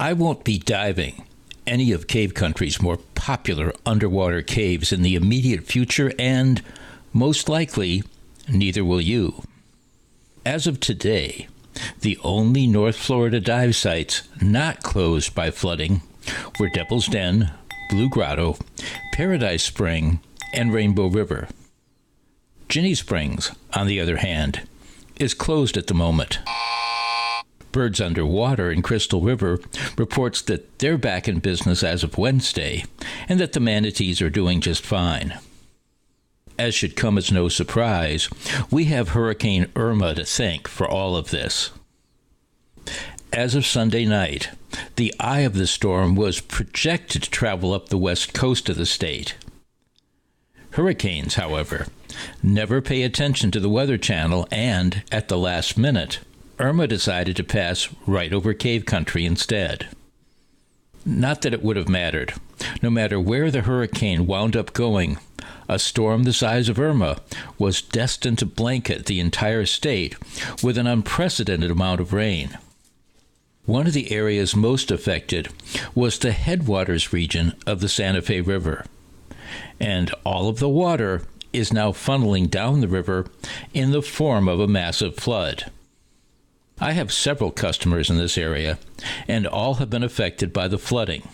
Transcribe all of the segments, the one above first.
I won't be diving any of Cave Country's more popular underwater caves in the immediate future, and most likely, neither will you. As of today, the only North Florida dive sites not closed by flooding were Devil's Den, Blue Grotto, Paradise Spring, and Rainbow River. Ginnie Springs, on the other hand, is closed at the moment. Birds Underwater in Crystal River reports that they're back in business as of Wednesday, and that the manatees are doing just fine. As should come as no surprise, we have Hurricane Irma to thank for all of this. As of Sunday night, the eye of the storm was projected to travel up the west coast of the state. Hurricanes, however, never pay attention to the Weather Channel, and, at the last minute, Irma decided to pass right over Cave Country instead. Not that it would have mattered. No matter where the hurricane wound up going, a storm the size of Irma was destined to blanket the entire state with an unprecedented amount of rain. One of the areas most affected was the headwaters region of the Santa Fe River, and all of the water is now funneling down the river in the form of a massive flood. I have several customers in this area, and all have been affected by the flooding.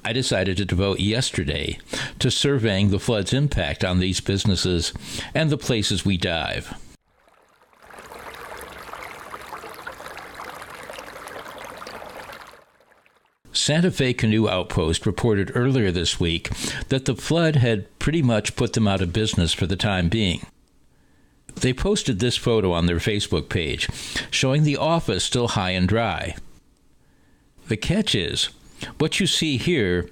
I decided to devote yesterday to surveying the flood's impact on these businesses and the places we dive. Santa Fe Canoe Outpost reported earlier this week that the flood had pretty much put them out of business for the time being. They posted this photo on their Facebook page, showing the office still high and dry. The catch is, what you see here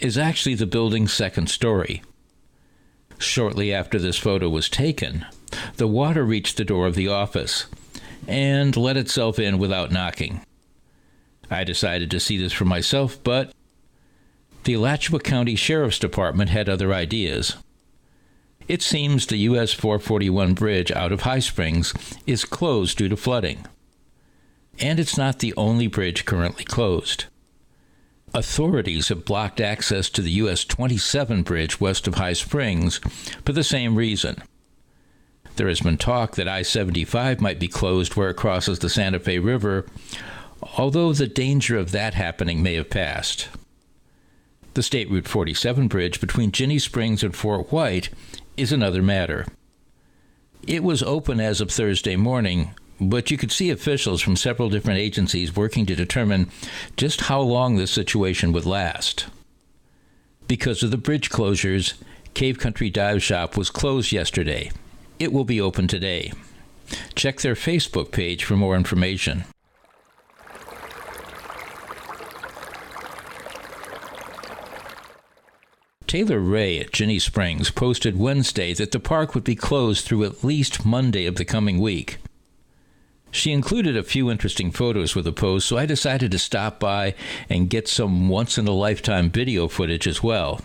is actually the building's second story. Shortly after this photo was taken, the water reached the door of the office and let itself in without knocking. I decided to see this for myself, but the Alachua County Sheriff's Department had other ideas. It seems the US 441 bridge out of High Springs is closed due to flooding. And it's not the only bridge currently closed. Authorities have blocked access to the US 27 bridge west of High Springs for the same reason. There has been talk that I-75 might be closed where it crosses the Santa Fe River, although the danger of that happening may have passed. The State Route 47 bridge between Ginnie Springs and Fort White is another matter. It was open as of Thursday morning, but you could see officials from several different agencies working to determine just how long this situation would last. Because of the bridge closures, Cave Country Dive Shop was closed yesterday. It will be open today. Check their Facebook page for more information. Taylor Ray at Ginnie Springs posted Wednesday that the park would be closed through at least Monday of the coming week. She included a few interesting photos with the post, so I decided to stop by and get some once-in-a-lifetime video footage as well.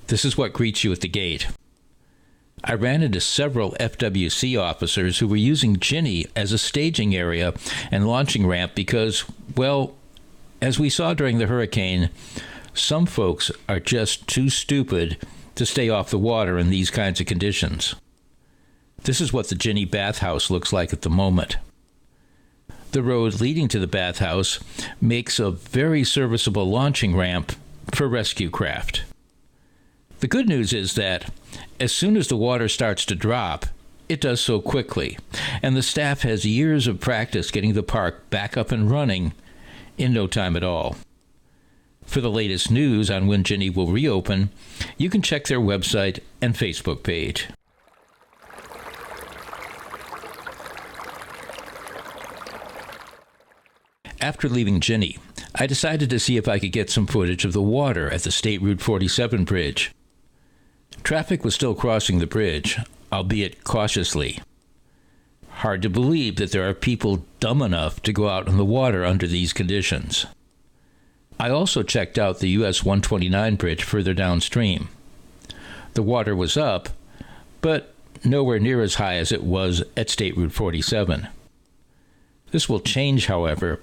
This is what greets you at the gate. I ran into several FWC officers who were using Ginnie as a staging area and launching ramp because, well, as we saw during the hurricane, some folks are just too stupid to stay off the water in these kinds of conditions. This is what the Ginnie bathhouse looks like at the moment. The road leading to the bathhouse makes a very serviceable launching ramp for rescue craft. The good news is that as soon as the water starts to drop, it does so quickly, and the staff has years of practice getting the park back up and running in no time at all. For the latest news on when Ginnie will reopen, you can check their website and Facebook page. After leaving Ginnie, I decided to see if I could get some footage of the water at the State Route 47 bridge. Traffic was still crossing the bridge, albeit cautiously. Hard to believe that there are people dumb enough to go out on the water under these conditions. I also checked out the US 129 bridge further downstream. The water was up, but nowhere near as high as it was at State Route 47. This will change, however,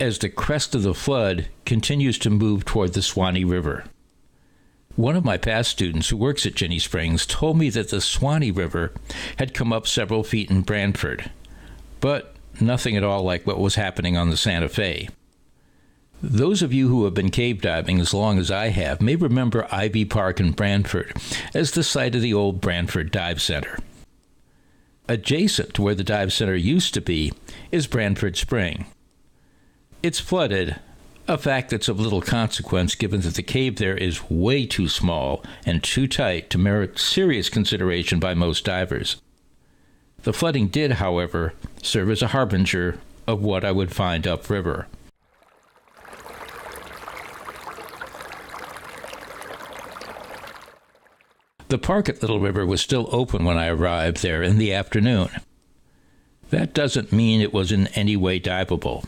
as the crest of the flood continues to move toward the Suwannee River. One of my past students who works at Ginnie Springs told me that the Suwannee River had come up several feet in Branford, but nothing at all like what was happening on the Santa Fe. Those of you who have been cave diving as long as I have may remember Ivy Park in Branford as the site of the old Branford Dive Center. Adjacent to where the dive center used to be is Branford Spring. It's flooded, a fact that's of little consequence given that the cave there is way too small and too tight to merit serious consideration by most divers. The flooding did, however, serve as a harbinger of what I would find upriver. The park at Little River was still open when I arrived there in the afternoon. That doesn't mean it was in any way diveable.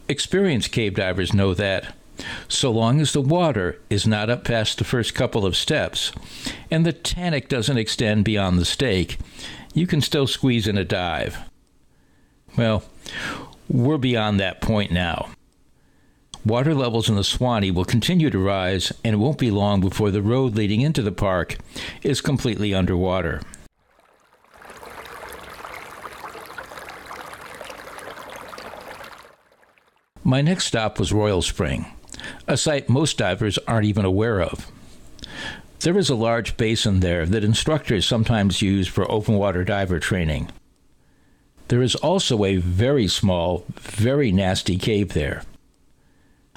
Experienced cave divers know that, so long as the water is not up past the first couple of steps, and the tannic doesn't extend beyond the stake, you can still squeeze in a dive. Well, we're beyond that point now. Water levels in the Suwannee will continue to rise, and it won't be long before the road leading into the park is completely underwater. My next stop was Royal Spring, a site most divers aren't even aware of. There is a large basin there that instructors sometimes use for open water diver training. There is also a very small, very nasty cave there.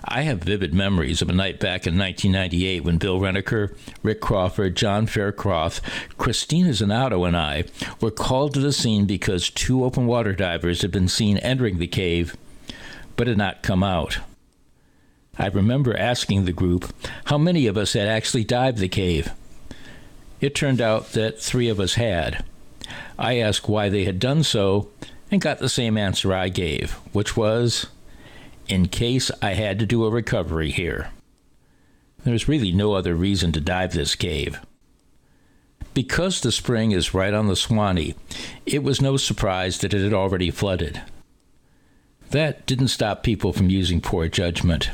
I have vivid memories of a night back in 1998 when Bill Reneker, Rick Crawford, John Faircroft, Christina Zanato, and I were called to the scene because 2 open water divers had been seen entering the cave, but had not come out. I remember asking the group how many of us had actually dived the cave. It turned out that 3 of us had. I asked why they had done so and got the same answer I gave, which was, in case I had to do a recovery here. There's really no other reason to dive this cave. Because the spring is right on the Suwannee, it was no surprise that it had already flooded. That didn't stop people from using poor judgment.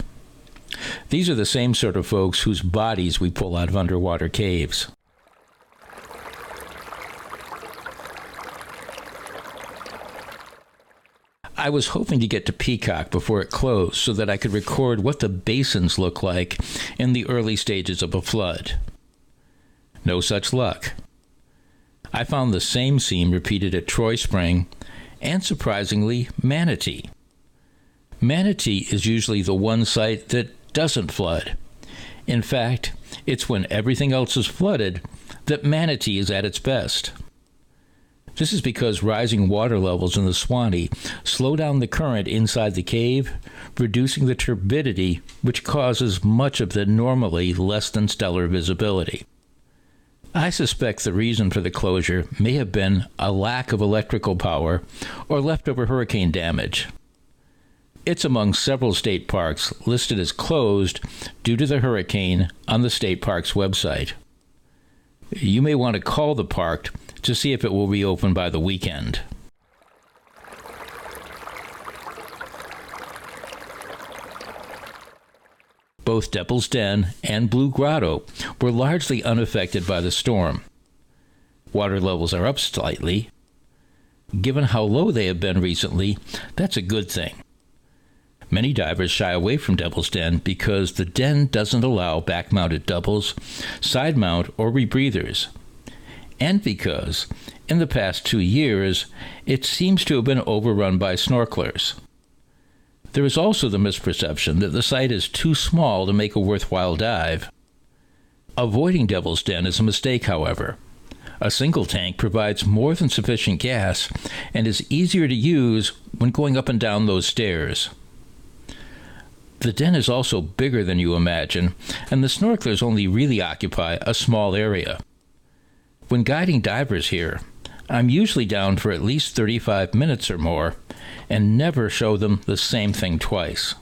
These are the same sort of folks whose bodies we pull out of underwater caves. I was hoping to get to Peacock before it closed so that I could record what the basins look like in the early stages of a flood. No such luck. I found the same scene repeated at Troy Spring and, surprisingly, Manatee. Manatee is usually the one site that doesn't flood. In fact, it's when everything else is flooded that Manatee is at its best. This is because rising water levels in the Suwannee slow down the current inside the cave, reducing the turbidity, which causes much of the normally less than stellar visibility. I suspect the reason for the closure may have been a lack of electrical power or leftover hurricane damage. It's among several state parks listed as closed due to the hurricane on the state park's website. You may want to call the park to see if it will reopen by the weekend. Both Devil's Den and Blue Grotto were largely unaffected by the storm. Water levels are up slightly. Given how low they have been recently, that's a good thing. Many divers shy away from Devil's Den because the den doesn't allow back-mounted doubles, side mount, or rebreathers. And because, in the past 2 years, it seems to have been overrun by snorkelers. There is also the misperception that the site is too small to make a worthwhile dive. Avoiding Devil's Den is a mistake, however. A single tank provides more than sufficient gas and is easier to use when going up and down those stairs. The den is also bigger than you imagine, and the snorkelers only really occupy a small area. When guiding divers here, I'm usually down for at least 35 minutes or more, and never show them the same thing twice.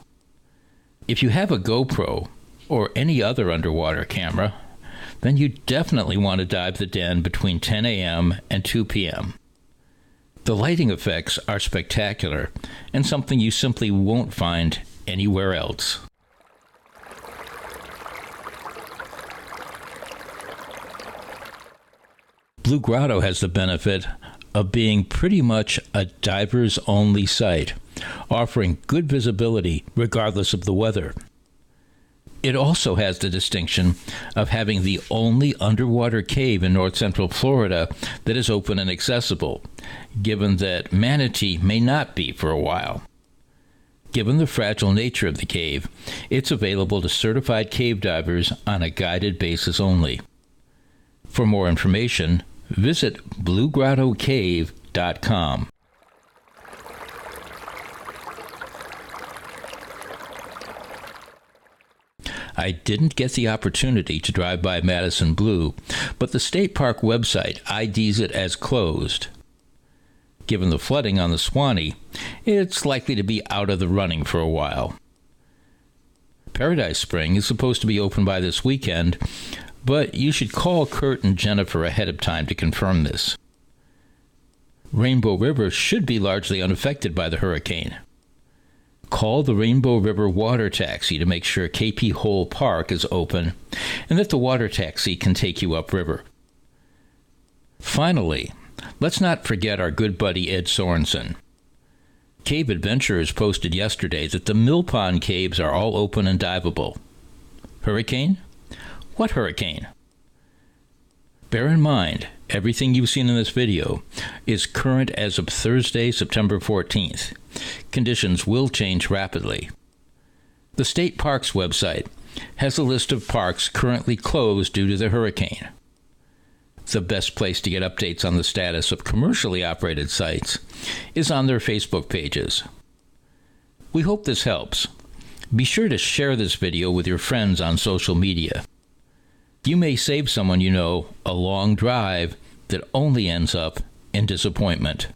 If you have a GoPro, or any other underwater camera, then you definitely want to dive the den between 10 a.m. and 2 p.m. The lighting effects are spectacular and something you simply won't find anywhere else. Blue Grotto has the benefit of being pretty much a divers-only site, offering good visibility regardless of the weather. It also has the distinction of having the only underwater cave in north central Florida that is open and accessible, given that Manatee may not be for a while. Given the fragile nature of the cave, it's available to certified cave divers on a guided basis only. For more information, visit bluegrottocave.com. I didn't get the opportunity to drive by Madison Blue, but the state park website IDs it as closed. Given the flooding on the Suwannee, it's likely to be out of the running for a while. Paradise Spring is supposed to be open by this weekend, but you should call Kurt and Jennifer ahead of time to confirm this. Rainbow River should be largely unaffected by the hurricane. Call the Rainbow River Water Taxi to make sure KP Hole Park is open and that the water taxi can take you upriver. Finally, let's not forget our good buddy Ed Sorensen. Cave Adventurers posted yesterday that the Mill Pond Caves are all open and diveable. Hurricane? What hurricane? Bear in mind, everything you've seen in this video is current as of Thursday, September 14th. Conditions will change rapidly. The state parks website has a list of parks currently closed due to the hurricane. The best place to get updates on the status of commercially operated sites is on their Facebook pages. We hope this helps. Be sure to share this video with your friends on social media. You may save someone you know a long drive that only ends up in disappointment.